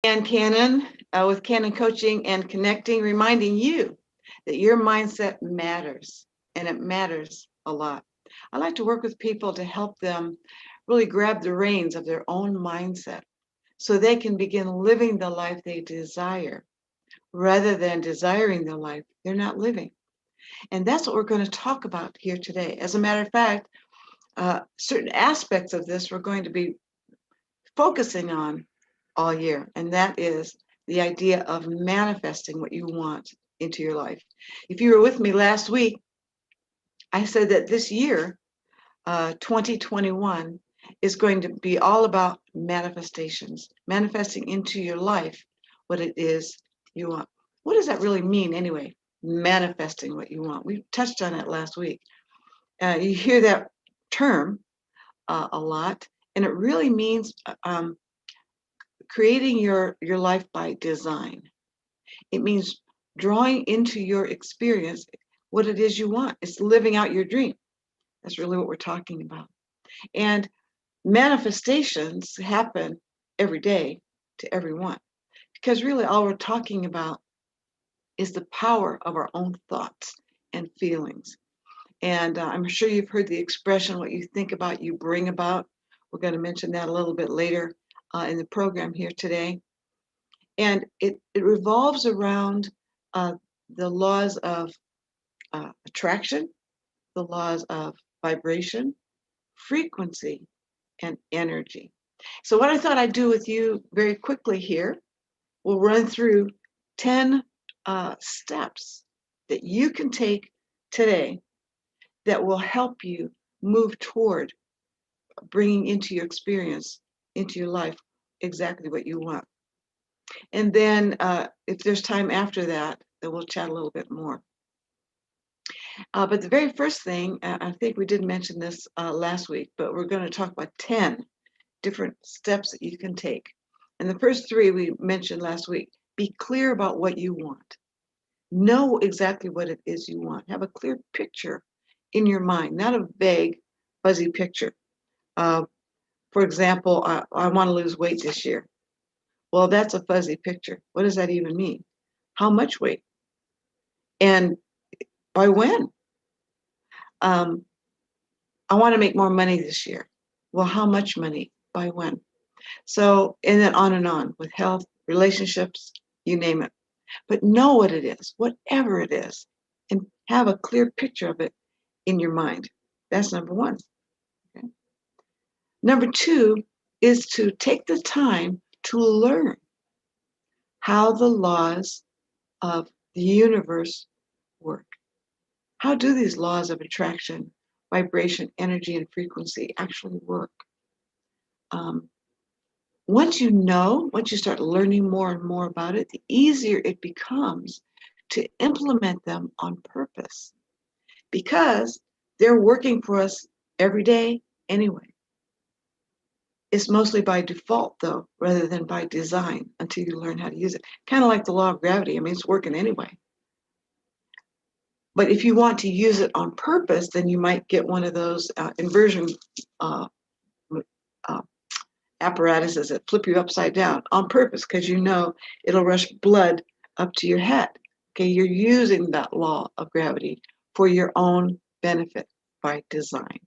And Cannon with Cannon Coaching and Connecting, reminding you that your mindset matters and it matters a lot. I like to work with people to help them really grab the reins of their own mindset so they can begin living the life they desire rather than desiring the life they're not living. And that's what we're going to talk about here today. As a matter of fact, certain aspects of this we're going to be focusing on all year, and that is the idea of manifesting what you want into your life. If you were with me last week, I said that this year, 2021, is going to be all about manifestations, manifesting into your life what it is you want. What does that really mean anyway? Manifesting what you want. We touched on it last week. You hear that term a lot, and it really means creating your life by design. It means drawing into your experience what it is you want. It's living out your dream. That's really what we're talking about. And manifestations happen every day to everyone because really all we're talking about is the power of our own thoughts and feelings. And I'm sure you've heard the expression, what you think about, you bring about. We're going to mention that a little bit later in the program here today. And it revolves around uh, the laws of attraction, the laws of vibration, frequency, and energy. So, what I thought I'd do with you very quickly here, we'll run through 10 steps that you can take today that will help you move toward bringing into your experience, into your life, exactly what you want. And then if there's time after that, then we'll chat a little bit more. But the very first thing, I think we did mention this last week, but we're going to talk about 10 different steps that you can take. And the first three we mentioned last week. Be clear about what you want. Know exactly what it is you want. Have a clear picture in your mind, not a vague, fuzzy picture. For example, I want to lose weight this year. Well, that's a fuzzy picture. What does that even mean? How much weight? And by when? Um, I want to make more money this year. Well, how much money? By when? So, and then on with health, relationships, you name it. But know what it is, whatever it is, and have a clear picture of it in your mind. That's number one. Okay? Number two is to take the time to learn how the laws of the universe work. How do these laws of attraction, vibration, energy, and frequency actually work? Um, once you start learning more and more about it, the easier it becomes to implement them on purpose because they're working for us every day anyway. It's mostly by default, though, rather than by design until you learn how to use it. Kind of like the law of gravity. I mean, it's working anyway. But if you want to use it on purpose, then you might get one of those inversion uh, uh, apparatuses that flip you upside down on purpose because you know it'll rush blood up to your head. Okay, you're using that law of gravity for your own benefit by design.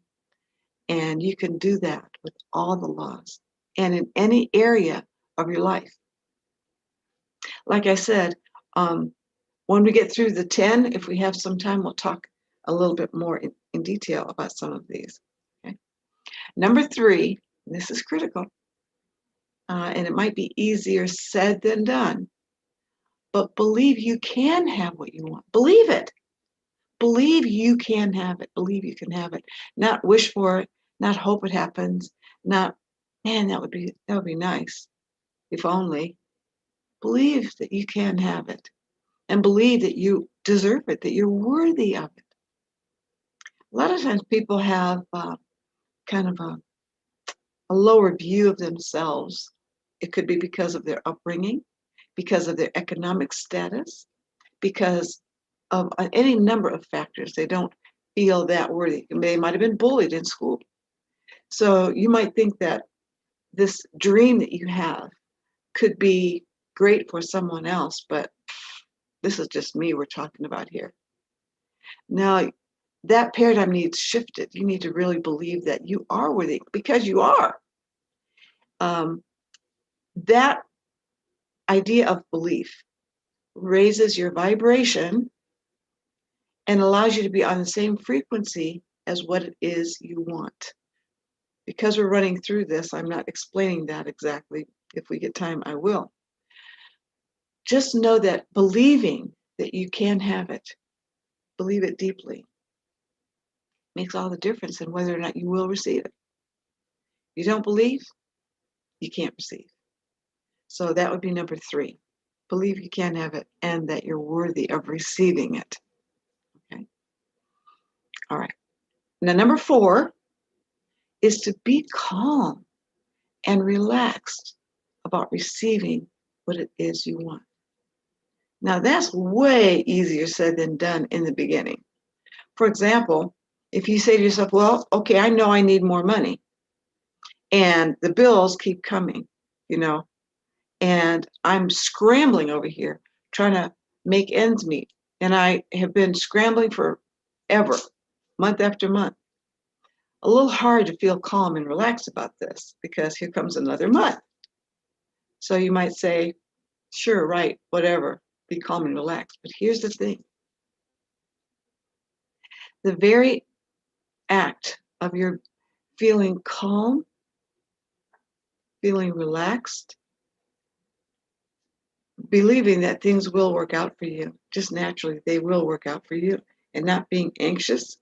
And you can do that with all the laws and in any area of your life. Like I said, when we get through the 10, if we have some time, we'll talk a little bit more in detail about some of these. Okay? Number three, this is critical, and it might be easier said than done, but believe you can have what you want. Believe it. Believe you can have it. Believe you can have it. Not wish for it, not hope it happens, not, man, that would be nice, if only. Believe that you can have it and believe that you deserve it, that you're worthy of it. A lot of times people have kind of a lower view of themselves. It could be because of their upbringing, because of their economic status, because of any number of factors. They don't feel that worthy. They might have been bullied in school. So you might think that this dream that you have could be great for someone else, but this is just me we're talking about here. Now, that paradigm needs shifted. You need to really believe that you are worthy because you are. That idea of belief raises your vibration and allows you to be on the same frequency as what it is you want. Because we're running through this, I'm not explaining that exactly. If we get time, I will. Just know that believing that you can have it, believe it deeply, makes all the difference in whether or not you will receive it. You don't believe, you can't receive. So that would be number 3. Believe you can have it and that you're worthy of receiving it. Okay. All right. Now, number 4 is to be calm and relaxed about receiving what it is you want. Now, that's way easier said than done in the beginning. For example, if you say to yourself, well, okay, I know I need more money and the bills keep coming, and I'm scrambling over here trying to make ends meet. And I have been scrambling forever, month after month. A little hard to feel calm and relaxed about this because here comes another month. So you might say, sure, right, whatever, be calm and relaxed. But here's the thing. The very act of your feeling calm, feeling relaxed, believing that things will work out for you, just naturally, they will work out for you, and not being anxious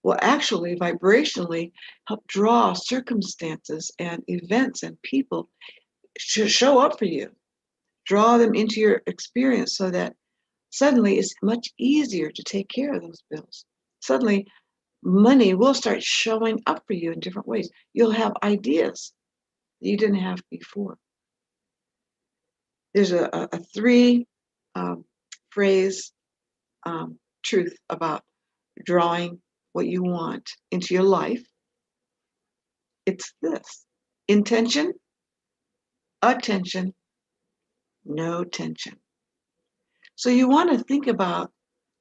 will actually vibrationally help draw circumstances and events and people to show up for you, draw them into your experience so that suddenly it's much easier to take care of those bills. Suddenly, money will start showing up for you in different ways. You'll have ideas that you didn't have before. There's a 3 phrase truth about drawing what you want into your life. It's this: intention, attention, no tension. So you want to think about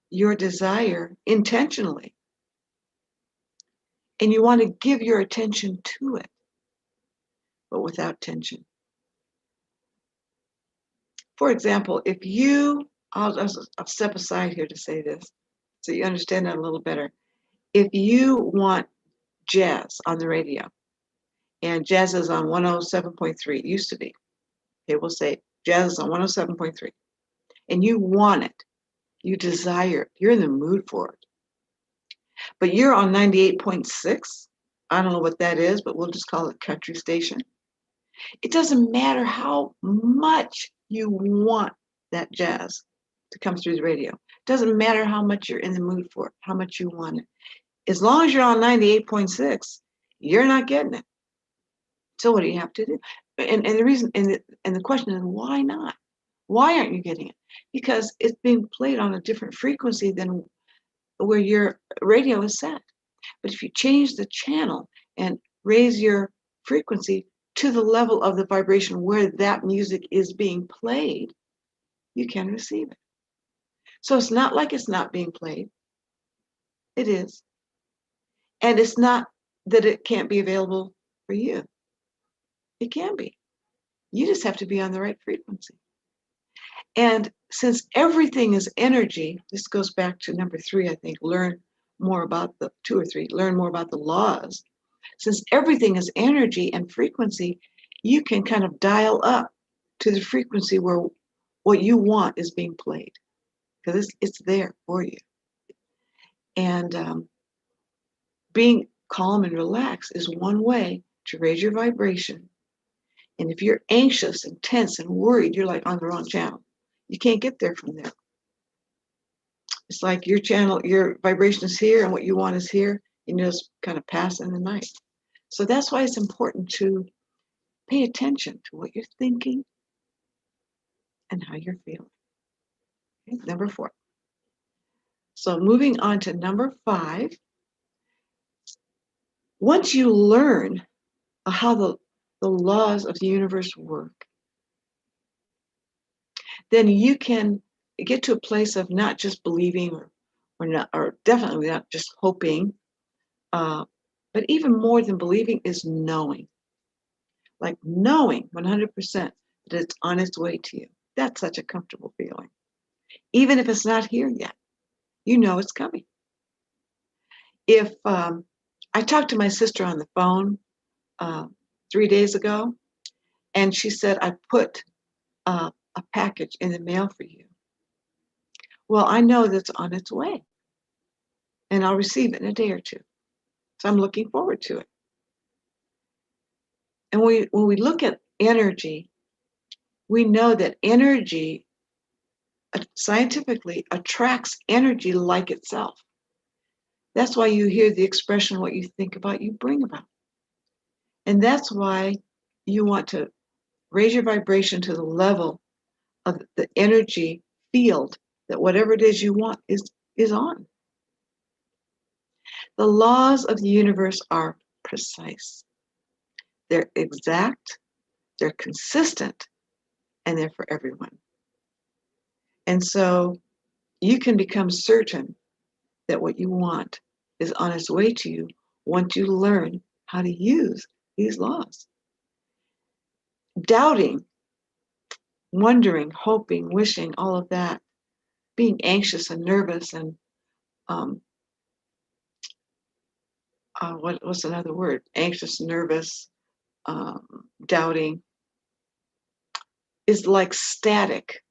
your desire intentionally, and you want to give your attention to it, but without tension. For example, if you, I'll step aside here to say this so you understand that a little better. If you want jazz on the radio, and jazz is on 107.3, it used to be. Okay, we'll say jazz is on 107.3, and you want it, you desire it, you're in the mood for it. But you're on 98.6. I don't know what that is, but we'll just call it country station. It doesn't matter how much you want that jazz to come through the radio. It doesn't matter how much you're in the mood for it, how much you want it. As long as you're on 98.6, you're not getting it. So what do you have to do? And the reason and the question is, why not? Why aren't you getting it? Because it's being played on a different frequency than where your radio is set. But if you change the channel and raise your frequency to the level of the vibration where that music is being played, you can receive it. So it's not like it's not being played. It is. And it's not that it can't be available for you. It can be. You just have to be on the right frequency. And since everything is energy, this goes back to number 3, I think, learn more about the 2 or 3, learn more about the laws. Since everything is energy and frequency, you can kind of dial up to the frequency where what you want is being played, because it's there for you. And being calm and relaxed is one way to raise your vibration. And if you're anxious and tense and worried, you're like on the wrong channel. You can't get there from there. It's like your channel, your vibration is here and what you want is here, and you just kind of pass in the night. So that's why it's important to pay attention to what you're thinking and how you're feeling. Okay, number 4. So moving on to number 5. Once you learn how the laws of the universe work, then you can get to a place of not just believing or definitely not just hoping, but even more than believing is knowing. Like knowing 100% that it's on its way to you. That's such a comfortable feeling. Even if it's not here yet, you know it's coming. If I talked to my sister on the phone 3 days ago, and she said, I put a package in the mail for you. Well, I know that's on its way, and I'll receive it in a day or two. So I'm looking forward to it. And when we look at energy, we know that energy scientifically attracts energy like itself. That's why you hear the expression, what you think about, you bring about. And that's why you want to raise your vibration to the level of the energy field that whatever it is you want is on. The laws of the universe are precise. They're exact, they're consistent, and they're for everyone. And so you can become certain that what you want is on its way to you once you learn how to use these laws. Doubting, wondering, hoping, wishing, all of that, being anxious and nervous and what's another word? Anxious, nervous, doubting is like static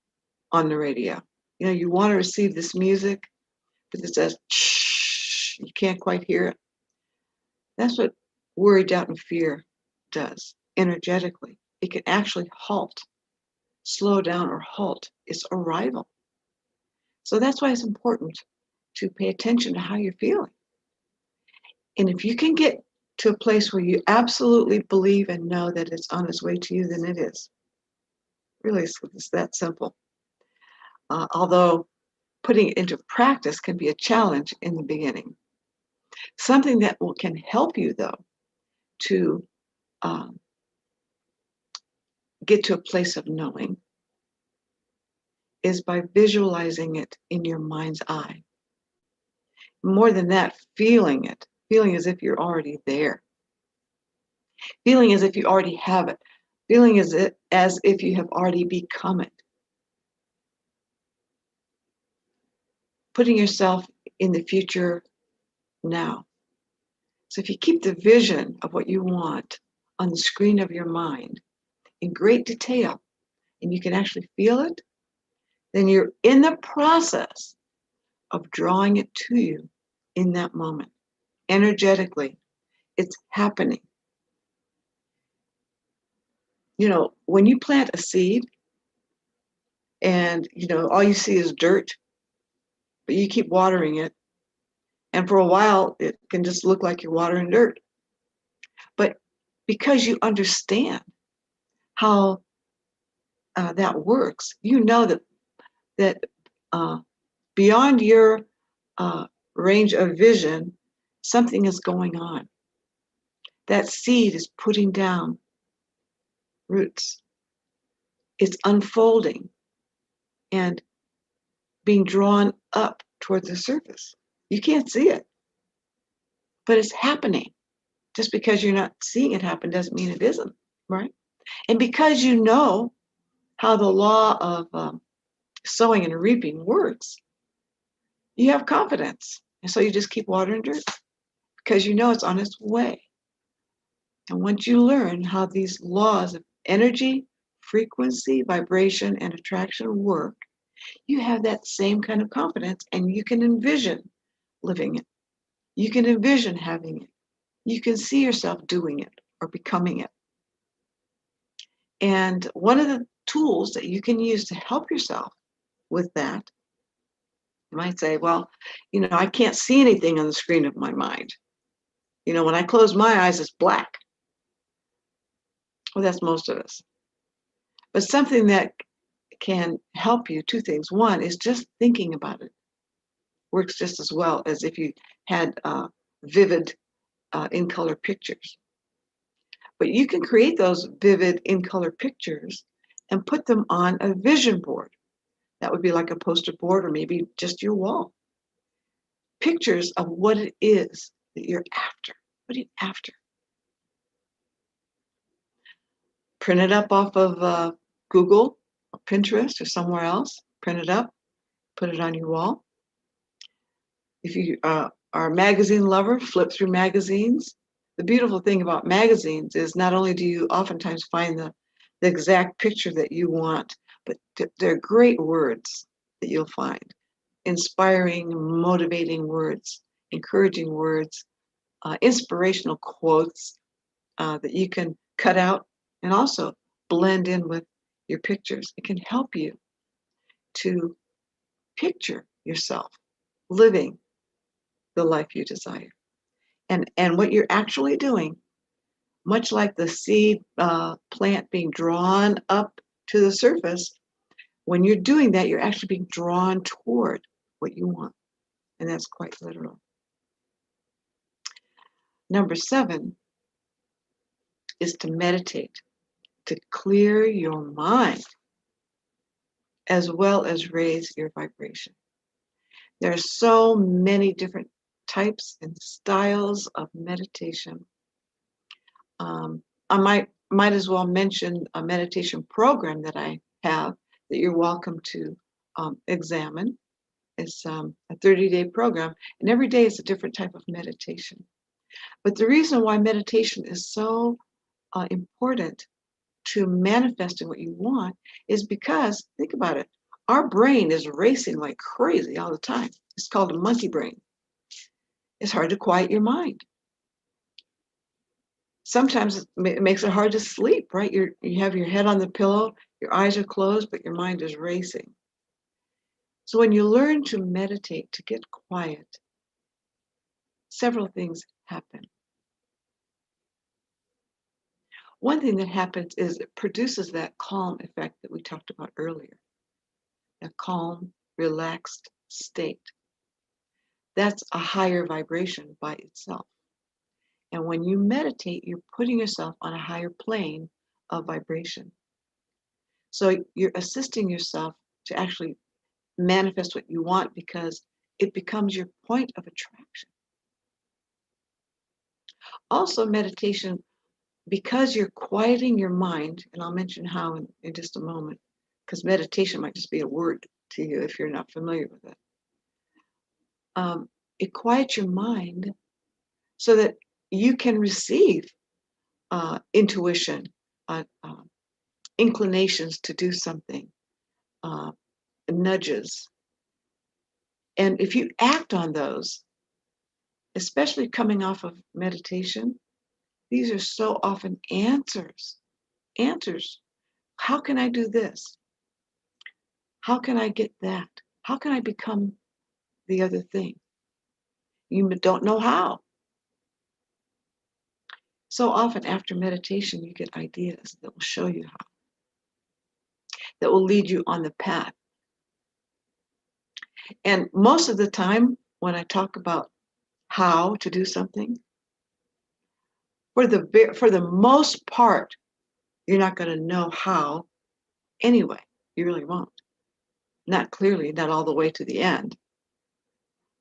on the radio. You know, you want to receive this music, but it says, shh, you can't quite hear it. That's what worry, doubt, and fear does energetically. It can actually slow down or halt its arrival. So that's why it's important to pay attention to how you're feeling. And if you can get to a place where you absolutely believe and know that it's on its way to you, then it is. Really, it's that simple. Although putting it into practice can be a challenge in the beginning. Something that can help you, though, to get to a place of knowing is by visualizing it in your mind's eye. More than that, feeling as if you're already there, feeling as if you already have it, feeling as if you have already become it. Putting yourself in the future now. So if you keep the vision of what you want on the screen of your mind in great detail, and you can actually feel it, then you're in the process of drawing it to you in that moment. Energetically, it's happening. You know, when you plant a seed and, you know, all you see is dirt, but you keep watering it, and for a while, it can just look like you're watering dirt. But because you understand how that works, you know that beyond your range of vision, something is going on. That seed is putting down roots. It's unfolding and being drawn up toward the surface. You can't see it, but it's happening. Just because you're not seeing it happen doesn't mean it isn't, right? And because you know how the law of sowing and reaping works, you have confidence. And so you just keep watering dirt because you know it's on its way. And once you learn how these laws of energy, frequency, vibration, and attraction work, you have that same kind of confidence and you can envision living it. You can envision having it. You can see yourself doing it or becoming it. And one of the tools that you can use to help yourself with that, you might say, well, you know, I can't see anything on the screen of my mind. You know, when I close my eyes, it's black. Well, that's most of us. But something that can help you, two things. One is just thinking about it. Works just as well as if you had vivid in color pictures. But you can create those vivid in color pictures and put them on a vision board. That would be like a poster board or maybe just your wall. Pictures of what it is that you're after. What are you after? Print it up off of Google or Pinterest or somewhere else. Print it up, put it on your wall. If you are a magazine lover, flip through magazines. The beautiful thing about magazines is not only do you oftentimes find the exact picture that you want, but they're great words that you'll find. Inspiring, motivating words, encouraging words, inspirational quotes that you can cut out and also blend in with your pictures. It can help you to picture yourself living the life you desire. And what you're actually doing, much like the seed plant being drawn up to the surface, when you're doing that, you're actually being drawn toward what you want. And that's quite literal. Number 7 is to meditate, to clear your mind, as well as raise your vibration. There are so many different types and styles of meditation. I might as well mention a meditation program that I have that you're welcome to examine. It's a 30-day program, and every day is a different type of meditation. But the reason why meditation is so important to manifesting what you want is because, think about it, our brain is racing like crazy all the time. It's called a monkey brain. It's hard to quiet your mind. Sometimes it makes it hard to sleep, right? You have your head on the pillow, your eyes are closed, but your mind is racing. So when you learn to meditate, to get quiet, several things happen. One thing that happens is it produces that calm effect that we talked about earlier, that calm, relaxed state. That's a higher vibration by itself. And when you meditate, you're putting yourself on a higher plane of vibration. So you're assisting yourself to actually manifest what you want because it becomes your point of attraction. Also, meditation, because you're quieting your mind, and I'll mention how in just a moment, because meditation might just be a word to you if you're not familiar with it. It quiets your mind so that you can receive intuition, inclinations to do something, nudges. And if you act on those, especially coming off of meditation, these are so often answers. Answers. How can I do this? How can I get that? How can I become the other thing? You don't know how. So often after meditation, you get ideas that will show you how, that will lead you on the path. And most of the time, when I talk about how to do something, for the most part, you're not going to know how anyway. You really won't. Not clearly, not all the way to the end.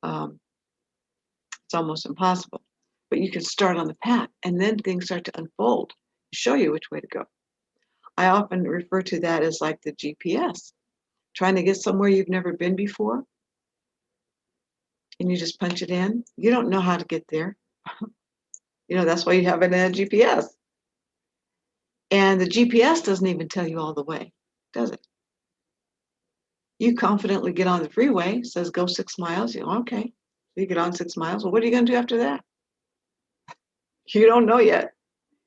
It's almost impossible. But you can start on the path, and then things start to unfold, show you which way to go. I often refer to that as like the GPS, trying to get somewhere you've never been before, and you just punch it in. You don't know how to get there. That's why you have it in a GPS. And the GPS doesn't even tell you all the way, does it? You confidently get on the freeway, says go 6 miles. You go, okay. You get on 6 miles. Well, what are you going to do after that? You don't know yet.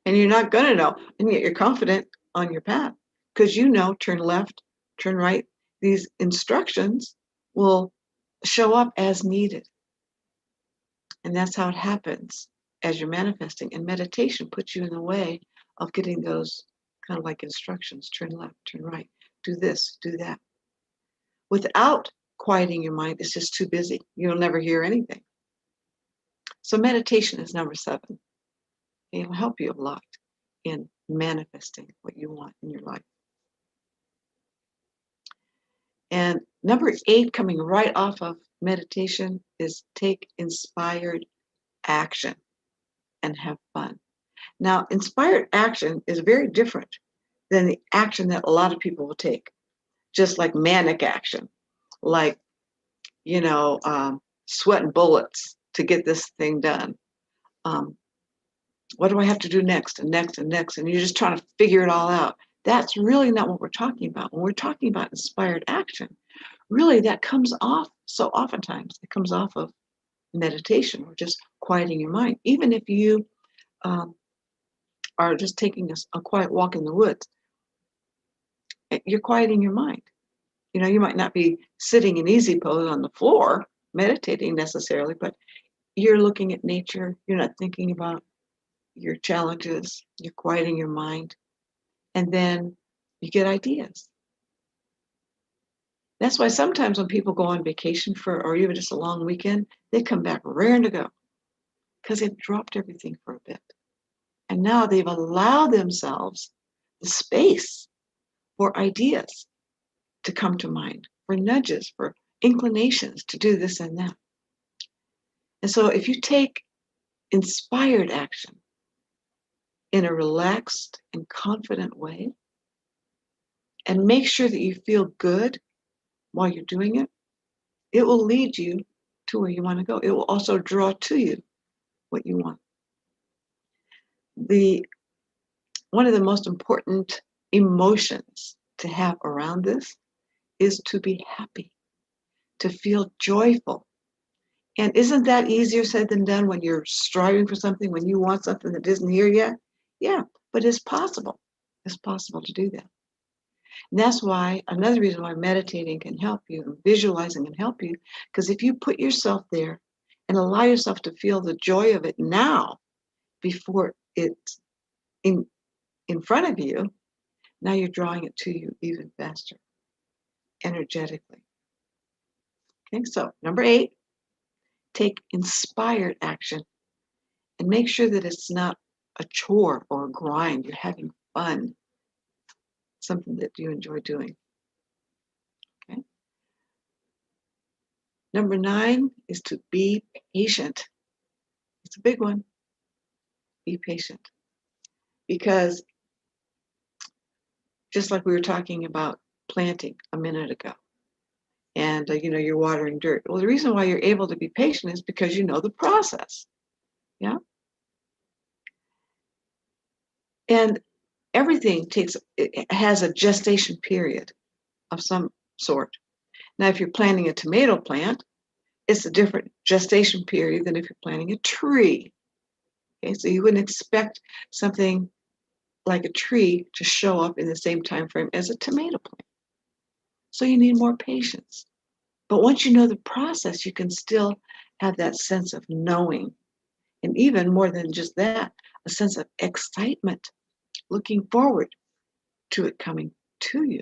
And you're not going to know. And yet you're confident on your path because turn left, turn right. These instructions will show up as needed. And that's how it happens as you're manifesting. And meditation puts you in the way of getting those kind of like instructions. Turn left, turn right, do this, do that. Without quieting your mind, it's just too busy. You'll never hear anything. So meditation is number 7. It'll help you a lot in manifesting what you want in your life. And number 8, coming right off of meditation, is take inspired action and have fun. Now, inspired action is very different than the action that a lot of people will take, just like manic action, like, sweating bullets to get this thing done. Um, what do I have to do next and next and next? And you're just trying to figure it all out. That's really not what we're talking about. When we're talking about inspired action, really that comes off, so oftentimes it comes off of meditation or just quieting your mind. Even if you um, are just taking a quiet walk in the woods, you're quieting your mind. You might not be sitting in easy pose on the floor meditating necessarily, but you're looking at nature. You're not thinking about your challenges. You're quieting your mind. And then you get ideas. That's why sometimes when people go on vacation or even just a long weekend, they come back raring to go because they've dropped everything for a bit. And now they've allowed themselves the space for ideas to come to mind, for nudges, for inclinations to do this and that. And so if you take inspired action in a relaxed and confident way, and make sure that you feel good while you're doing it, it will lead you to where you want to go. It will also draw to you what you want. One of the most important emotions to have around this is to be happy, to feel joyful. And isn't that easier said than done when you're striving for something, when you want something that isn't here yet? Yeah, but it's possible. It's possible to do that. And that's why, another reason why meditating can help you and visualizing can help you, because if you put yourself there and allow yourself to feel the joy of it now before it's in front of you, now you're drawing it to you even faster, energetically. Okay, so number 8, take inspired action and make sure that it's not a chore or a grind. You're having fun, something that you enjoy doing. Okay. Number 9 is to be patient. It's a big one. Be patient. Because just like we were talking about planting a minute ago, and you're watering dirt. Well, the reason why you're able to be patient is because you know the process. Yeah. And everything it has a gestation period of some sort. Now, if you're planting a tomato plant, it's a different gestation period than if you're planting a tree. Okay, so you wouldn't expect something like a tree to show up in the same time frame as a tomato plant. So you need more patience. But once you know the process, you can still have that sense of knowing. And even more than just that, a sense of excitement, looking forward to it coming to you.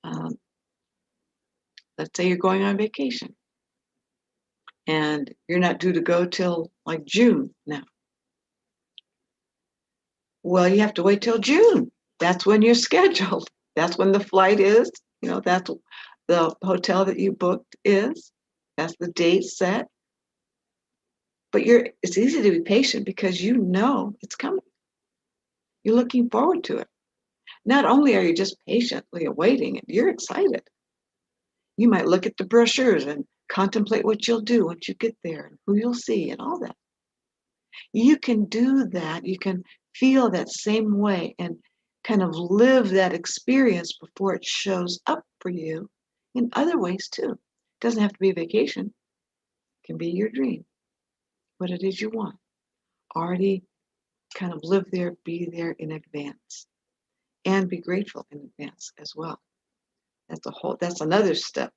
Um, let's say you're going on vacation and you're not due to go till like June now. Well, you have to wait till June. That's when you're scheduled. That's when the flight is. That's the hotel that you booked is. That's the date set. But it's easy to be patient because you know it's coming. You're looking forward to it. Not only are you just patiently awaiting it, you're excited. You might look at the brochures and contemplate what you'll do once you get there and who you'll see and all that. You can do that. You can feel that same way and kind of live that experience before it shows up for you in other ways too. It doesn't have to be a vacation. It can be your dream, what it is you want. Already kind of live there, be there in advance, and be grateful in advance as well. That's another step.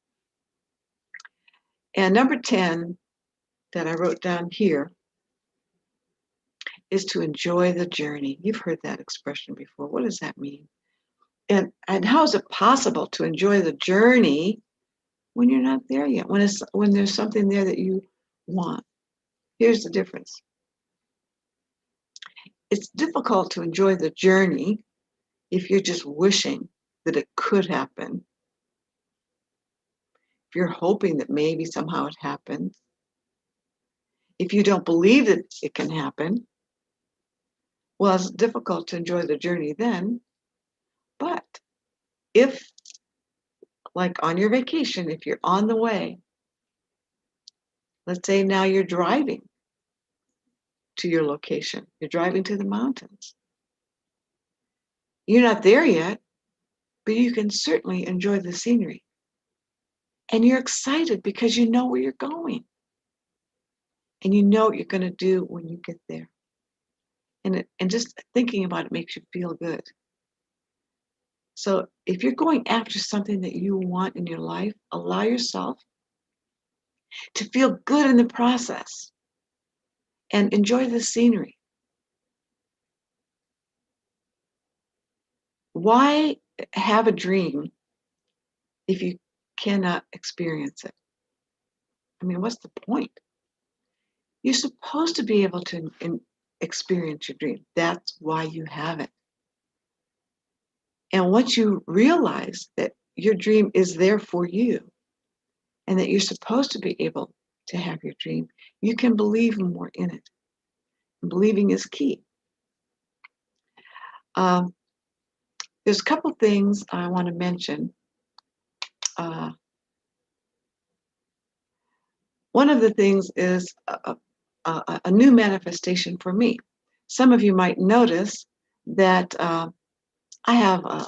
And number 10 that I wrote down here is to enjoy the journey. You've heard that expression before. What does that mean? And how is it possible to enjoy the journey when you're not there yet? When there's something there that you want. Here's the difference. It's difficult to enjoy the journey if you're just wishing that it could happen if you're hoping that maybe somehow it happens, if you don't believe that it can happen, well, it's difficult to enjoy the journey then. But if, like on your vacation, if you're on the way, let's say now you're driving to your location, you're driving to the mountains. You're not there yet, but you can certainly enjoy the scenery. And you're excited because you know where you're going. And you know what you're going to do when you get there. And just thinking about it makes you feel good. So if you're going after something that you want in your life, allow yourself to feel good in the process and enjoy the scenery. Why have a dream if you cannot experience it? I mean, what's the point? You're supposed to be able to experience your dream. That's why you have it. And once you realize that your dream is there for you and that you're supposed to be able to have your dream, you can believe more in it. And believing is key. There's a couple things I want to mention. One of the things is a new manifestation for me. Some of you might notice that I have a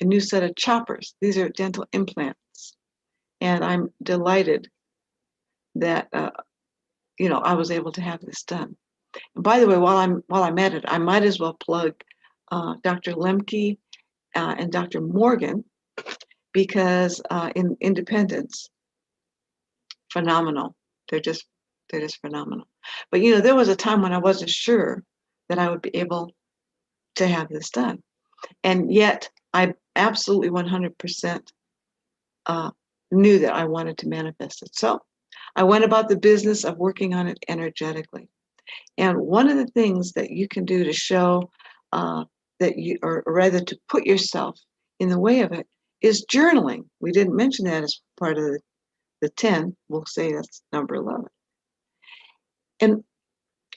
new set of choppers. These are dental implants. And I'm delighted that I was able to have this done. And by the way, while I'm at it, I might as well plug Dr. Lemke and Dr. Morgan, because in Independence, phenomenal. They're just phenomenal. But there was a time when I wasn't sure that I would be able to have this done, and yet I absolutely 100% knew that I wanted to manifest it. So I went about the business of working on it energetically. And one of the things that you can do to show that you, or rather to put yourself in the way of it, is journaling. We didn't mention that as part of the 10. We'll say that's number 11. And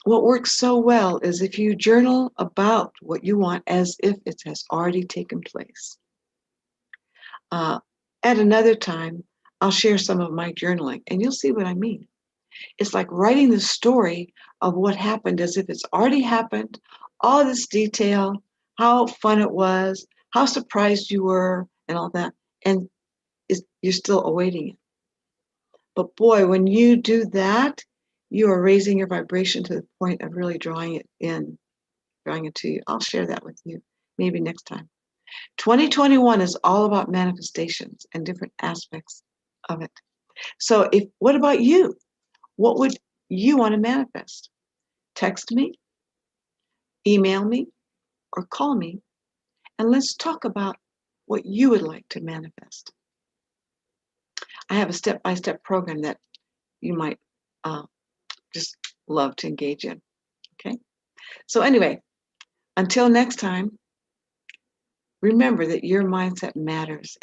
what works so well is if you journal about what you want as if it has already taken place. At another time, I'll share some of my journaling, and you'll see what I mean. It's like writing the story of what happened as if it's already happened, all this detail, how fun it was, how surprised you were, and all that. And you're still awaiting it. But boy, when you do that, you are raising your vibration to the point of really drawing it to you. I'll share that with you maybe next time. 2021 is all about manifestations and different aspects of it. So what about you? What would you want to manifest? Text me, email me, or call me, and let's talk about what you would like to manifest. I have a step-by-step program that you might just love to engage in. Okay? So anyway, until next time, remember that your mindset matters.